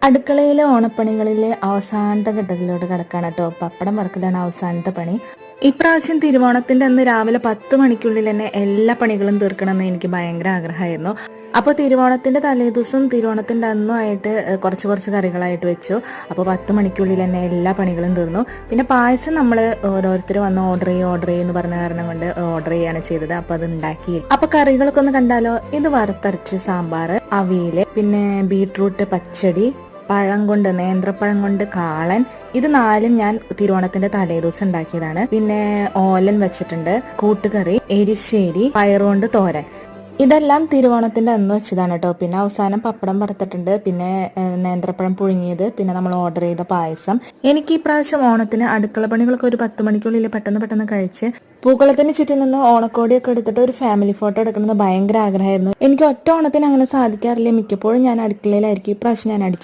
അടുക്കളയിലെ ഓണപ്പണികളിലെ അവസാനത്തെ ഘട്ടത്തിലോട്ട് കിടക്കാണ് കേട്ടോ. പപ്പടം വറക്കലാണ് അവസാനത്തെ പണി. ഇപ്രാവശ്യം തിരുവോണത്തിന്റെ അന്ന് രാവിലെ 10 മണിക്കുള്ളിൽ തന്നെ എല്ലാ പണികളും തീർക്കണമെന്ന് എനിക്ക് ഭയങ്കര ആഗ്രഹമായിരുന്നു. അപ്പോൾ തിരുവോണത്തിന്റെ തലേദിവസം തിരുവോണത്തിന്റെ അന്നുമായിട്ട് കുറച്ച് കുറച്ച് കറികളായിട്ട് വെച്ചു. അപ്പോൾ 10 മണിക്കുള്ളിൽ തന്നെ എല്ലാ പണികളും തീർന്നു. പിന്നെ പായസം നമ്മൾ ഓരോരുത്തർ വന്ന് ഓർഡർ ചെയ്യുമെന്ന് പറഞ്ഞ കാരണം കൊണ്ട് ഓർഡർ ചെയ്യാണ് ചെയ്തത്. അപ്പോൾ അത് ഉണ്ടാക്കി. അപ്പോൾ കറികളൊക്കെ ഒന്ന് കണ്ടാലോ. ഇത് വറുത്തരച്ച് സാമ്പാർ, അവിയല്, പിന്നെ ബീട്രൂട്ട് പച്ചടി, പഴം കൊണ്ട് നേന്ത്രപ്പഴം കൊണ്ട് കാളൻ. ഇത് 4ഉം ഞാൻ തിരുവോണത്തിന്റെ തലേദിവസം ഉണ്ടാക്കിയതാണ്. പിന്നെ ഓലൻ വെച്ചിട്ടുണ്ട്, കൂട്ടുകറി, എരിശ്ശേരി, പയറുകൊണ്ട് തോരൻ. ഇതെല്ലാം തിരുവോണത്തിന്റെ അന്ന് വെച്ചതാണ് കേട്ടോ. പിന്നെ അവസാനം പപ്പടം വറുത്തിട്ടുണ്ട്, പിന്നെ നേന്ത്രപ്പഴം പുഴുങ്ങിയത്, പിന്നെ നമ്മൾ ഓർഡർ ചെയ്ത പായസം. എനിക്ക് ഈ പ്രാവശ്യം ഓണത്തിന് അടുക്കള പണികളൊക്കെ ഒരു 10 മണിക്കുള്ളിൽ പെട്ടെന്ന് കഴിച്ച് പൂക്കളത്തിന് ചുറ്റും നിന്ന് ഓണക്കോടിയൊക്കെ എടുത്തിട്ട് ഒരു ഫാമിലി ഫോട്ടോ എടുക്കണമെന്ന് ഭയങ്കര ആഗ്രഹമായിരുന്നു. എനിക്ക് ഒറ്റ ഓണത്തിന് അങ്ങനെ സാധിക്കാറില്ല. മിക്കപ്പോഴും ഞാൻ അടുക്കളയിലായിരിക്കും. ഈ പ്രാവശ്യം ഞാൻ അടിച്ചു